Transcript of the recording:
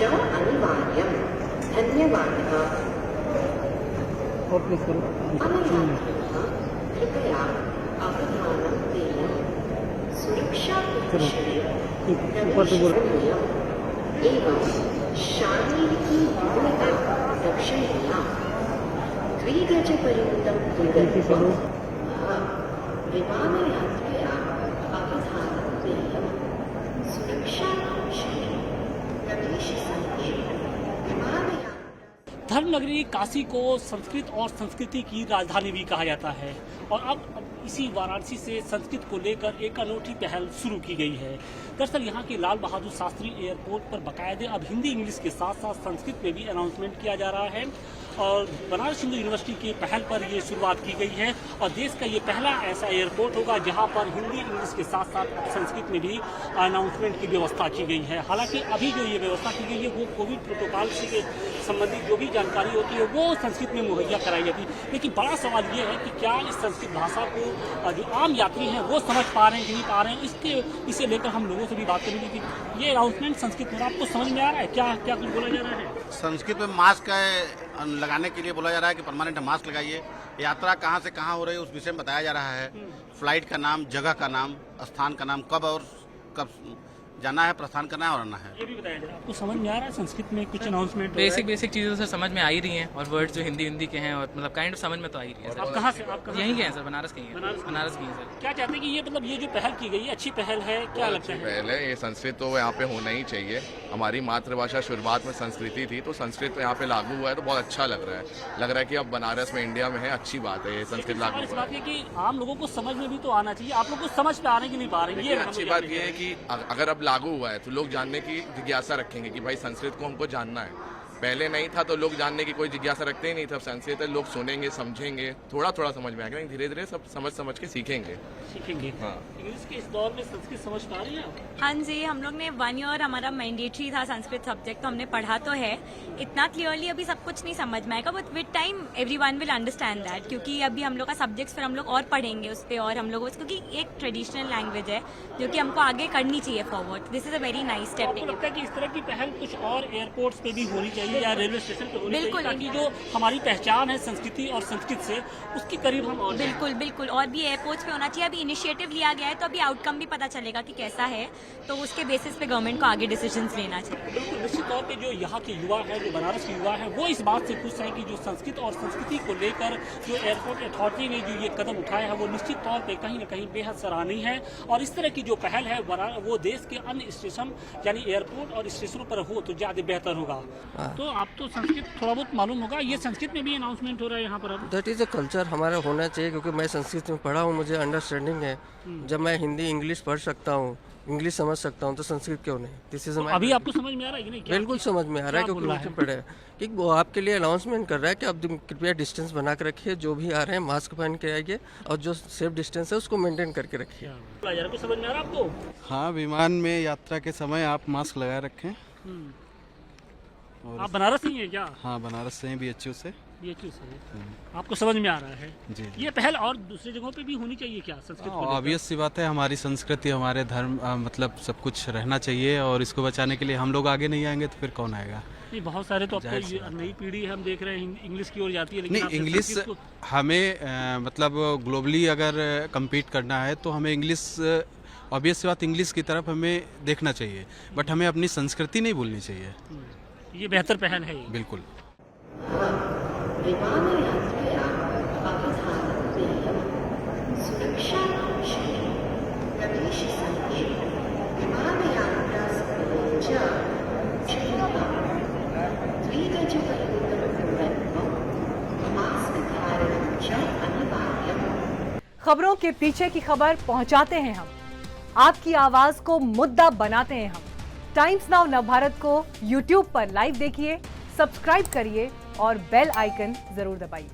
च अनिवार्यम्। धन्यवादः। अनयात्रिणः कृपया अवधानं देयम्। सुरक्षाविषये प्रवेशनीयम् एवं शारीरिकी दूरता रक्षणीया। 3 गजपर्यन्तं दूरत्वं विमानयात्र्या अवधानं देयम्। सुरक्षाविषये प्रवेशसमये विमानयात्रा। धर्मनगरी काशी को संस्कृत और संस्कृति की राजधानी भी कहा जाता है और अब इसी वाराणसी से संस्कृत को लेकर एक अनूठी पहल शुरू की गई है। दरअसल यहाँ के लाल बहादुर शास्त्री एयरपोर्ट पर बाकायदे अब हिंदी इंग्लिश के साथ साथ संस्कृत में भी अनाउंसमेंट किया जा रहा है और बनारस हिंदू यूनिवर्सिटी की पहल पर ये शुरुआत की गई है और देश का ये पहला ऐसा एयरपोर्ट होगा जहाँ पर हिंदी इंग्लिश के साथ साथ संस्कृत में भी अनाउंसमेंट की व्यवस्था की गई है। हालांकि अभी जो ये व्यवस्था की गई है वो कोविड प्रोटोकॉल से संबंधित जो भी जानकारी होती है वो संस्कृत में मुहैया कराई जाती है, लेकिन बड़ा सवाल ये है कि क्या इस संस्कृत भाषा को जो आम यात्री हैं वो समझ पा रहे हैं कि नहीं पा रहे हैं। इसे लेकर हम लोगों से भी बात करेंगे कि ये अनाउंसमेंट संस्कृत में आपको समझ में आ रहा है, क्या क्या कुछ बोला जा रहा है? संस्कृत में मास्क लगाने के लिए बोला जा रहा है कि परमानेंट मास्क लगाइए। यात्रा कहाँ से कहाँ हो रही है उस विषय में बताया जा रहा है। फ्लाइट का नाम, जगह का नाम, स्थान का नाम, कब और कब जाना है, प्रस्थान करना है और आना है। ये भी बताया जा रहा है। आपको समझ में आ रहा है संस्कृत में कुछ अनाउंसमेंट? बेसिक चीजें सर समझ में आ ही रही हैं और वर्ड जो हिंदी के हैं और मतलब काइंड ऑफ समझ में तो आ ही रही है। आप कहाँ से? यहीं के हैं सर, बनारस के ही हैं। बनारस के हैं सर। क्या चाहते हैं कि ये मतलब ये जो पहल की गई है अच्छी पहल है, क्या लगता है? पहले ये संस्कृत तो यहाँ पे होना ही चाहिए। हमारी मातृभाषा शुरुआत में संस्कृति थी तो संस्कृत यहाँ पे लागू हुआ है तो बहुत अच्छा लग रहा है कि अब बनारस में इंडिया में है, अच्छी बात है ये संस्कृत लागू इस हुआ बात है कि आम लोगों को समझ में भी तो आना चाहिए। आप लोग को समझ पे आ रहे हैं कि नहीं पा रहे हैं? है। अच्छी बात ये है कि अगर अब लागू हुआ है तो लोग जानने की जिज्ञासा रखेंगे कि भाई संस्कृत को हमको जानना है। पहले नहीं था तो लोग जानने की कोई जिज्ञासा रखते ही नहीं था। संस्कृत है, लोग सुनेंगे, समझेंगे, थोड़ा समझ में आएगा, धीरे धीरे सब समझ के सीखेंगे। हाँ। इंग्लिश के इस दौर में संस्कृत समझ पा रही हैं? हाँ जी, हम लोग ने 1 ईयर हमारा मैंडेटरी था संस्कृत सब्जेक्ट, तो हमने पढ़ा तो है। इतना क्लियरली अभी सब कुछ नहीं समझ में आएगा, but with time everyone will understand that, क्योंकि अभी हम लोग का सब्जेक्ट्स फिर हम लोग और पढ़ेंगे उस पर और हम लोग क्योंकि एक ट्रेडिशनल लैंग्वेज है जो कि हमको आगे करनी चाहिए forward. This is a very nice step. आपको लगता है कि इस तरह की पहल कुछ और एयरपोर्ट्स पे भी होनी चाहिए या रेलवे स्टेशन पे होनी चाहिए बिल्कुल, ताकि जो हमारी पहचान है संस्कृति और संस्कृत से उसके करीब हम और बिल्कुल और भी एयरपोर्ट्स पे होना चाहिए। अभी इनिशिएटिव लिया गया है तो अभी आउटकम भी पता चलेगा कि कैसा है, तो उसके बेसिस पे गवर्नमेंट को आगे डिसीजंस लेना चाहिए। बिल्कुल निश्चित तौर पे जो यहाँ के युवा है, जो बनारस के युवा है, वो इस बात से खुश है कि जो संस्कृत और संस्कृति को लेकर जो एयरपोर्ट अथॉरिटी ने जो ये कदम उठाया है वो निश्चित तौर पे कहीं न कहीं बेहद सराहनीय है और इस तरह की जो पहल है वो देश के अन्य स्टेशन यानी एयरपोर्ट और स्टेशनों पर हो तो ज्यादा बेहतर होगा। तो आप तो संस्कृत थोड़ा बहुत मालूम होगा, ये संस्कृत में भी अनाउंसमेंट हो रहा है यहाँ पर? दैट इज़ अ कल्चर हमारा होना चाहिए, क्योंकि मैं संस्कृत में पढ़ा हूँ, मुझे अंडरस्टैंडिंग है। जब मैं हिंदी इंग्लिश पढ़ सकता हूँ, इंग्लिश समझ सकता हूँ, तो संस्कृत क्यों नहीं? दिस इज अभी आपको समझ में आ रहा है कि नहीं? बिल्कुल समझ में आ रहा है, क्योंकि मुझे पढ़ा है कि वो आपके लिए अनाउंसमेंट कर रहा है कि आप कृपया डिस्टेंस बना कर रखिए, जो भी आ रहे हैं मास्क पहन के आइए और जो सेफ डिस्टेंस है उसको मेंटेन करके रखिए। कुछ समझ में आ रहा है आपको? हाँ, विमान में यात्रा के समय आप मास्क लगाए रखें। आप बनारस ही हैं क्या? हाँ, बनारस से हैं, BHU से। BHU से आपको समझ में आ रहा है जी। ये पहल और दूसरी जगहों पे भी होनी चाहिए क्या संस्कृत? ऑब्वियस सी बात है, हमारी संस्कृति, हमारे धर्म, मतलब सब कुछ रहना चाहिए और इसको बचाने के लिए हम लोग आगे नहीं आएंगे तो फिर कौन आएगा? नहीं, बहुत सारे तो अब तो नई पीढ़ी हम देख रहे हैं इंग्लिश की ओर जाती है, लेकिन नहीं, इंग्लिश हमें मतलब ग्लोबली अगर कम्पीट करना है तो हमें इंग्लिश, ऑब्वियस सी बात, इंग्लिश की तरफ हमें देखना चाहिए, बट हमें अपनी संस्कृति नहीं भूलनी चाहिए। ये बेहतर पहल है। बिल्कुल। विमानयात्र्या अवधानं देयम्। सुरक्षाविषये प्रवेशसमये विमानयात्रासमये च रक्षणीया। 3 गजपर्यन्तं दूरत्वं मास्कधारणं च अनिवार्यम्। खबरों के पीछे की खबर पहुंचाते हैं हम, आपकी आवाज को मुद्दा बनाते हैं हम। टाइम्स नाउ नवभारत को YouTube पर लाइव देखिए, सब्सक्राइब करिए और बेल आइकन जरूर दबाइए।